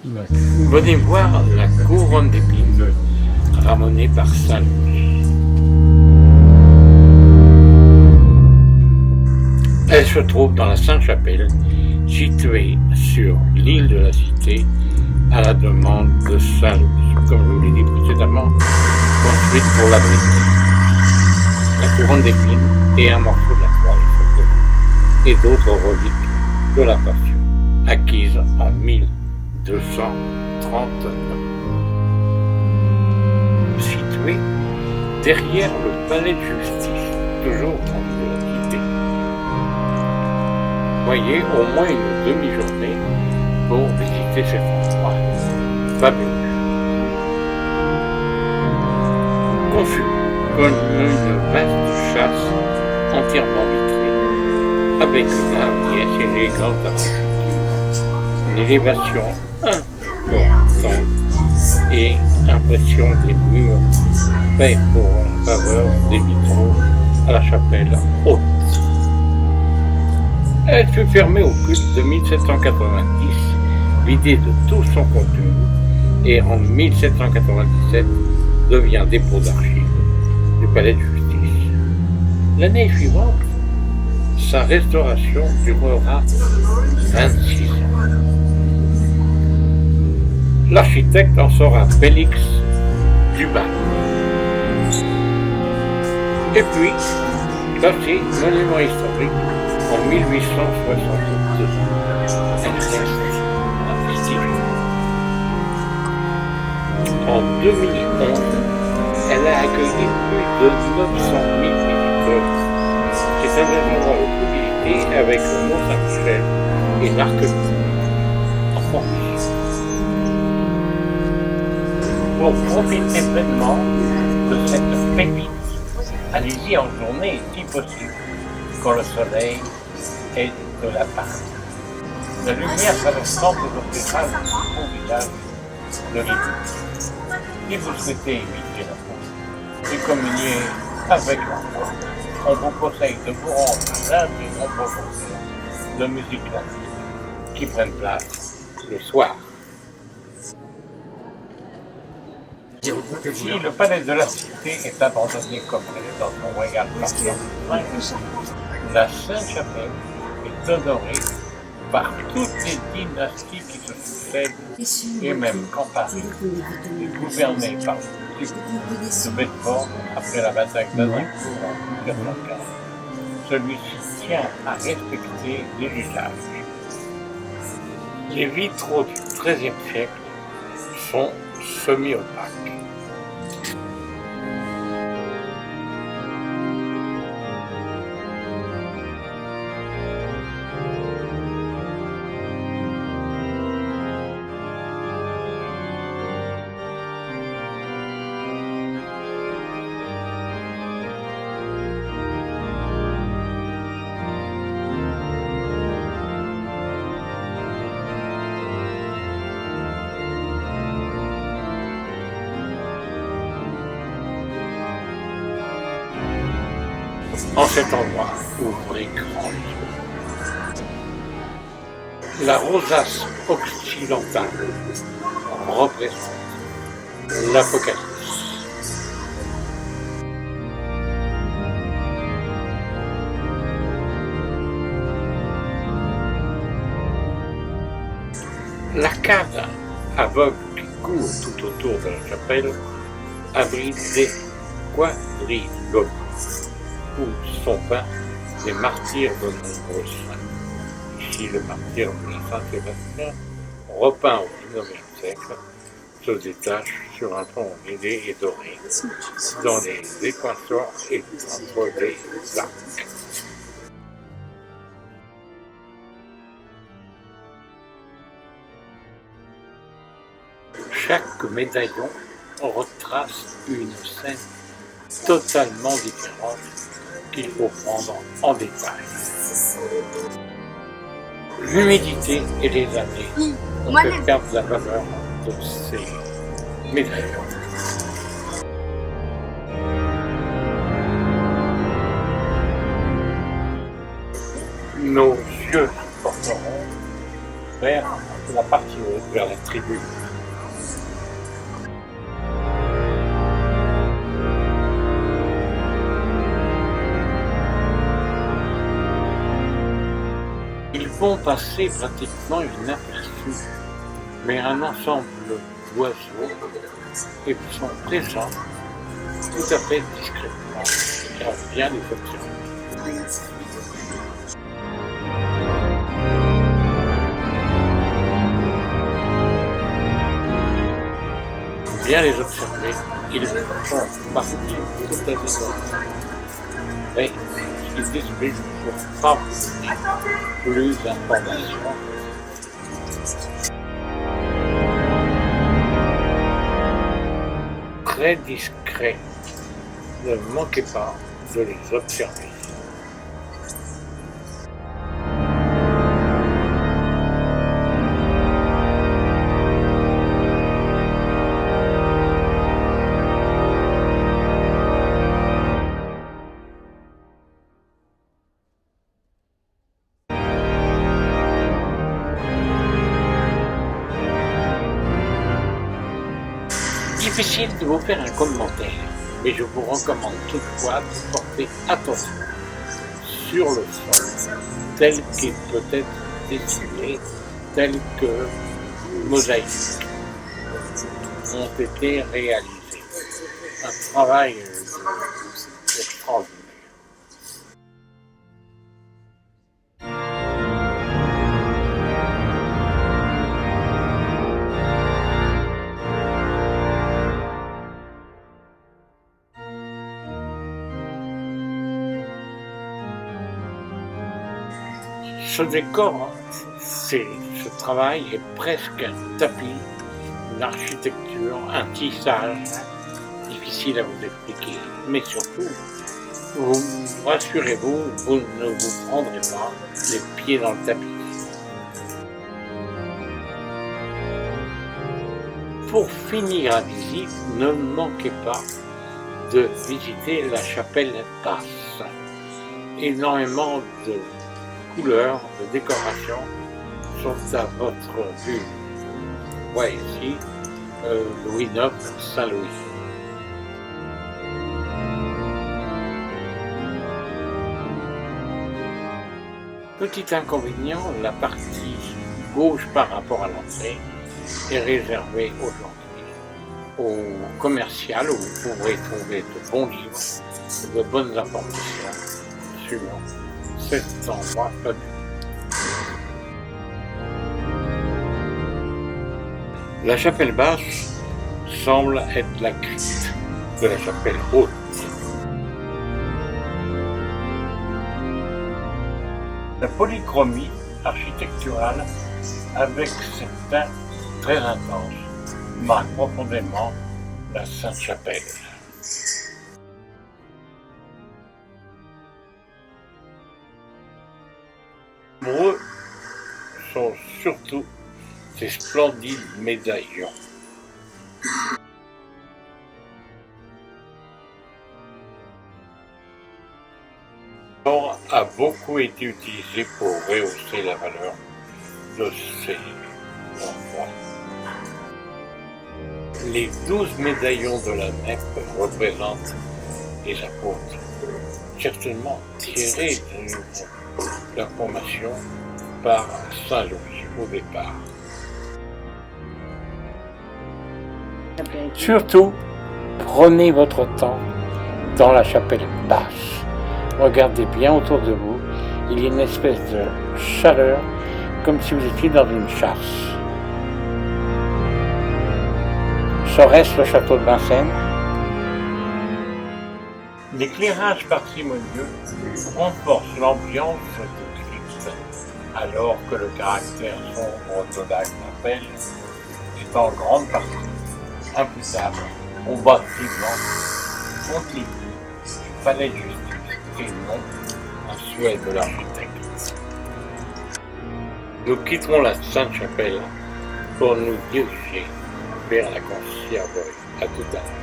Ouais. Venez voir la couronne d'épines ramenée par Saint Louis. Elle se trouve dans la Sainte-Chapelle, située sur l'île de la Cité, à la demande de Saint Louis, comme je vous l'ai dit précédemment, construite pour l'abriter. La couronne d'épines et un morceau de la croix et d'autres reliques de la Passion, acquises en 1239. Située derrière le palais de justice, toujours dans l'île de la Cité. Voyez au moins une demi-journée pour visiter cet endroit fabuleux. Conçu comme une vaste chasse entièrement vitrée, avec une hardiesse élégante une élévation importante et impression des murs faits pour la faveur des vitraux à la chapelle haute. Elle fut fermée au culte de 1790, vidée de tout son contenu, et en 1797 devient dépôt d'archives du palais de justice. L'année suivante, sa restauration durera 26 ans. L'architecte en sera Félix Duban. Et puis, classé monument historique en 1862. Elle reste un vestige. En 2011, elle a accueilli plus de 900 000 visiteurs. C'est un des endroits le plus visité avec le Mont Saint-Michel et l'Arc de Triomphe en France. Pour profiter pleinement de cette pépite, allez-y en journée si possible, quand le soleil est de la part. La lumière traversant vous offrira le beau visage de l'île. Si vous souhaitez éviter la foule et communier avec l'endroit, on vous conseille de vous rendre à l'un des nombreux concerts de musique classique qui prennent place le soir. Si le palais de la Cité est abandonné comme résidence royale par la Sainte-Chapelle est honorée par toutes les dynasties qui se succèdent et même quand Paris est gouverné par le duc de Bedford après la bataille d'Azincourt en 1415. Celui-ci tient à respecter l'héritage. Les vitraux du XIIIe siècle sont semi-opaques. En cet endroit, ouvrez grand les yeux. La rosace occidentale représente l'Apocalypse. L'arcade aveugle qui court tout autour de la chapelle abrite des quadriloques où sont peints des martyrs de nombreux saints. Ici, le martyr de Saint-Sébastien, repeint au XIXe siècle, se détache sur un fond ailé et doré, dans les équations et entre les arcs. Chaque médaillon retrace une scène totalement différente qu'il faut prendre en détail. L'humidité et les années ont fait perdre la valeur de ces médaillons. Nos yeux se porteront vers la partie haute vers la tribune. Ils vont passer pratiquement inaperçus, mais un ensemble d'oiseaux sont présents tout à fait discrètement et on vient les observer. Bien les observer, ils font partie tout à fait mais ce qui disent pour pas plus d'informations. Très discret, ne manquez pas de les observer. Difficile de vous faire un commentaire, mais je vous recommande toutefois de porter attention sur le sol, tel qu'il peut être dessiné, tel que mosaïques ont été réalisés. Un travail extraordinaire. Ce décor, ce travail est presque un tapis, une architecture, un tissage, difficile à vous expliquer. Mais surtout, rassurez-vous, vous ne vous prendrez pas les pieds dans le tapis. Pour finir la visite, ne manquez pas de visiter la chapelle basse. Énormément de couleurs, de décorations sont à votre vue. Vous voyez ici Louis IX, Saint-Louis. Petit inconvénient, la partie gauche par rapport à l'entrée est réservée aujourd'hui au commercial où vous pourrez trouver de bons livres, de bonnes informations sur cet endroit fabuleux. La chapelle basse semble être la crypte de la chapelle haute. La polychromie architecturale avec cet teint très intense marque profondément la Sainte-Chapelle. Nombreux sont surtout ces splendides médaillons. L'or a beaucoup été utilisé pour rehausser la valeur de ces endroits. Les 12 médaillons de la nef représentent les apôtres, certainement tirés de la formation par Saint-Louis au départ. Surtout, prenez votre temps dans la chapelle basse. Regardez bien autour de vous, il y a une espèce de chaleur, comme si vous étiez dans une chasse. Serait-ce le château de Vincennes? L'éclairage parcimonieux renforce l'ambiance du Christ, alors que le caractère sombre de la chapelle est en grande partie imputable au bâtiment contigu du palais de justice et non un souhait de l'architecte. Nous quitterons la Sainte-Chapelle pour nous diriger vers la conciergerie. À tout à l'heure.